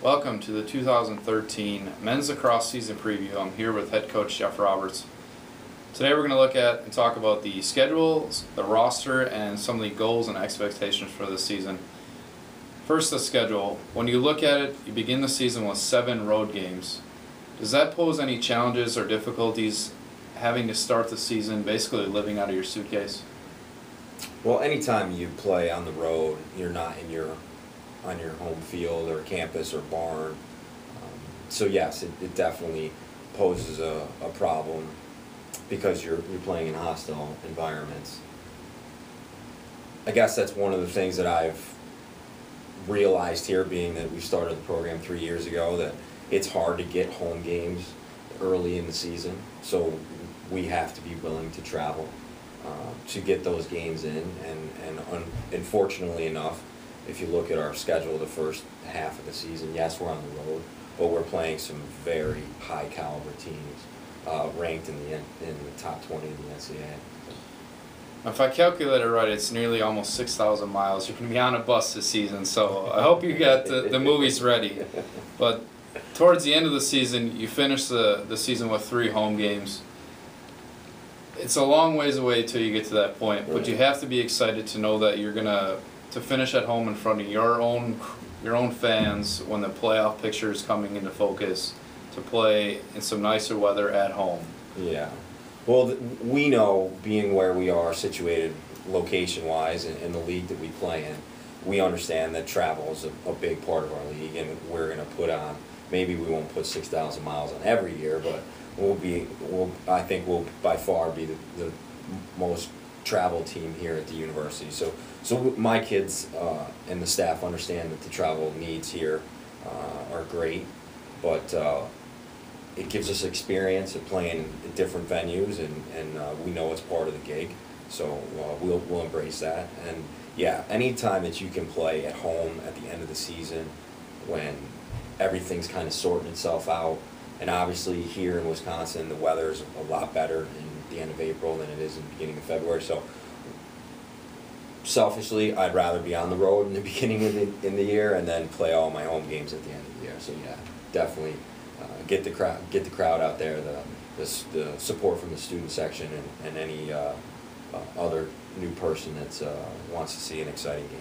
Welcome to the 2013 Men's Lacrosse Season Preview. I'm here with head coach Jeff Roberts. Today we're going to look at and talk about the schedule, the roster, and some of the goals and expectations for this season. First, the schedule. When you look at it, you begin the season with 7 road games. Does that pose any challenges or difficulties having to start the season basically living out of your suitcase? Well, anytime you play on the road, you're not on your home field or campus or barn. So yes, it definitely poses a problem because you're playing in hostile environments. I guess that's one of the things that I've realized here, being that we started the program 3 years ago, that it's hard to get home games early in the season. So we have to be willing to travel to get those games in. And unfortunately enough, if you look at our schedule the first half of the season, yes, we're on the road, but we're playing some very high caliber teams, ranked in the top 20 in the NCAA. If I calculate it right, it's nearly almost 6,000 miles. You're going to be on a bus this season, so I hope you got the movies ready. But towards the end of the season, you finish the season with 3 home games. It's a long ways away till you get to that point, but you have to be excited to know that you're going to finish at home in front of your own fans when the playoff picture is coming into focus, to play in some nicer weather at home. Yeah. Well, we know, being where we are situated location-wise in the league that we play in, we understand that travel is a big part of our league, and we're going to put on, maybe we won't put 6,000 miles on every year, but I think we'll by far be the most travel team here at the university. So my kids and the staff understand that the travel needs here are great, but it gives us experience of playing at different venues, and we know it's part of the gig, so we'll embrace that. And yeah, anytime that you can play at home at the end of the season when everything's kind of sorting itself out, and obviously here in Wisconsin the weather's a lot better in the end of April than it is in the beginning of February, so selfishly, I'd rather be on the road in the beginning of the year and then play all my home games at the end of the year. So yeah, definitely get the crowd out there, the support from the student section, and any other new person that wants to see an exciting game.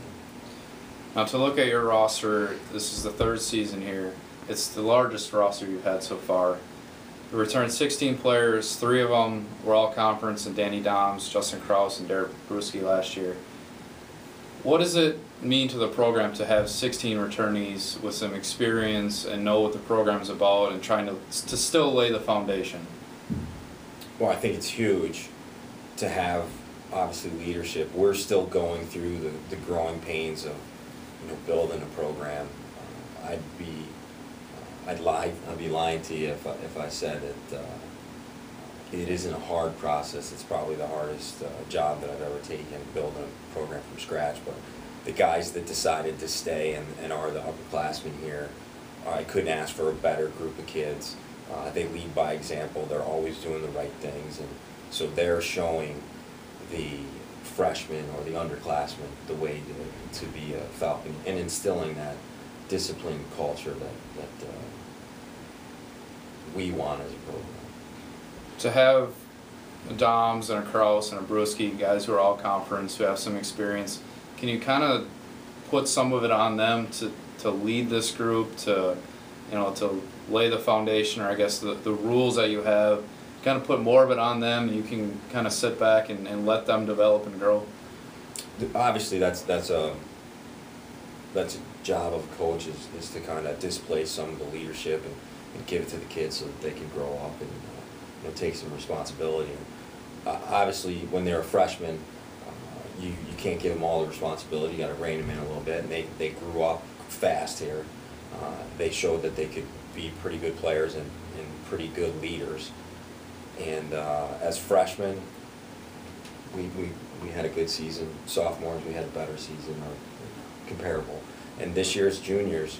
Now, to look at your roster, this is the 3rd season here. It's the largest roster you've had so far. You returned 16 players. 3 of them were all conference, and Danny Doms, Justin Krause, and Derek Bruski last year. What does it mean to the program to have 16 returnees with some experience and know what the program's about and trying to still lay the foundation? Well, I think it's huge to have, obviously, leadership. We're still going through the growing pains of building a program. I'd be lying to you if I said that it isn't a hard process. It's probably the hardest job that I've ever taken, building a program from scratch. But the guys that decided to stay and are the upperclassmen here, I couldn't ask for a better group of kids. They lead by example. They're always doing the right things, and so they're showing the freshmen or the underclassmen the way to be a Falcon, and instilling that disciplined culture that we want as a program. To have a Doms and a Krause and a Bruski, guys who are all conference, who have some experience, can you kind of put some of it on them to lead this group, to lay the foundation, or I guess the rules that you have, kind of put more of it on them, and you can kind of sit back and let them develop and grow? Obviously, that's a job of a coach, is to kind of displace some of the leadership and give it to the kids so that they can grow up and take some responsibility. Obviously, when they're a freshman, you can't give them all the responsibility. You got to rein them in a little bit, and they grew up fast here. They showed that they could be pretty good players and pretty good leaders. And as freshmen, we had a good season. Sophomores, we had a better season, or comparable. And this year's juniors,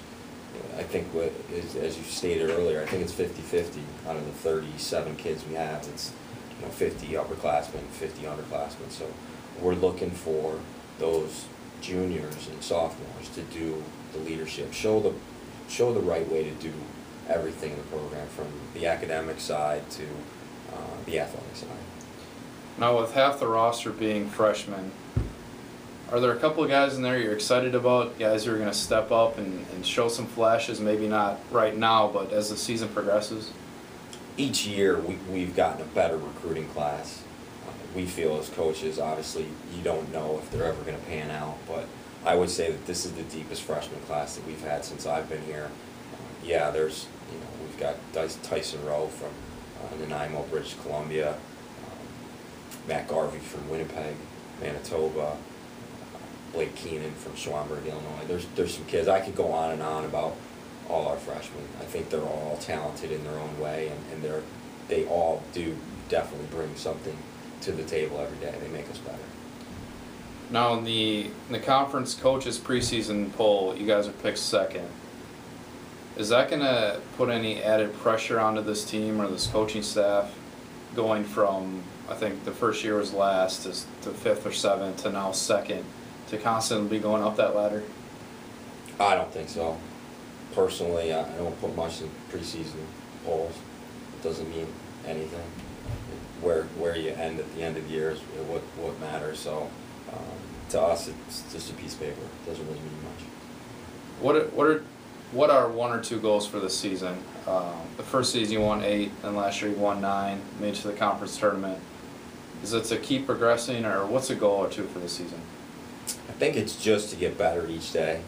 I think, as you stated earlier, I think it's 50-50 out of the 37 kids we have. It's 50 upperclassmen, 50 underclassmen. So we're looking for those juniors and sophomores to do the leadership, show show the right way to do everything in the program, from the academic side to the athletic side. Now, with half the roster being freshmen, are there a couple of guys in there you're excited about, guys who are going to step up and show some flashes, maybe not right now, but as the season progresses? Each year we've gotten a better recruiting class. We feel as coaches, obviously you don't know if they're ever going to pan out, but I would say that this is the deepest freshman class that we've had since I've been here. Yeah, there's, we've got Tyson Rowe from Nanaimo, British Columbia, Matt Garvey from Winnipeg, Manitoba, Blake Keenan from Schwamberg, Illinois. There's some kids. I could go on and on about all our freshmen. I think they're all talented in their own way, and they all do definitely bring something to the table every day. They make us better. Now, in the conference coaches preseason poll, you guys are picked second. Is that going to put any added pressure onto this team or this coaching staff, going from, I think the first year was last to fifth or seventh to now second, to constantly be going up that ladder? I don't think so. Personally, I don't put much in preseason polls. It doesn't mean anything. Where you end at the end of the year is what matters. So to us, it's just a piece of paper. It doesn't really mean much. What are one or two goals for this season? The first season you won 8, and last year you won 9, made it to the conference tournament. Is it to keep progressing, or what's a goal or two for this season? I think it's just to get better each day.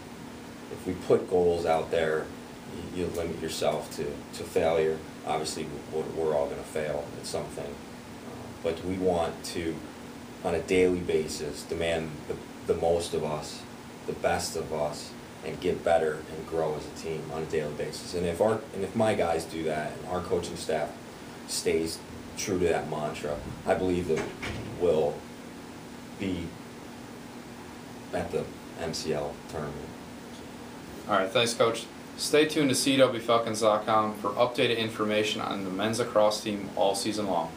If we put goals out there, you limit yourself to failure. Obviously, we're all going to fail at something. But we want to, on a daily basis, demand the most of us, the best of us, and get better and grow as a team on a daily basis. And if my guys do that, and our coaching staff stays true to that mantra, I believe that we'll be at the MCL tournament. All right, thanks, Coach. Stay tuned to CUWFalcons.com for updated information on the men's lacrosse team all season long.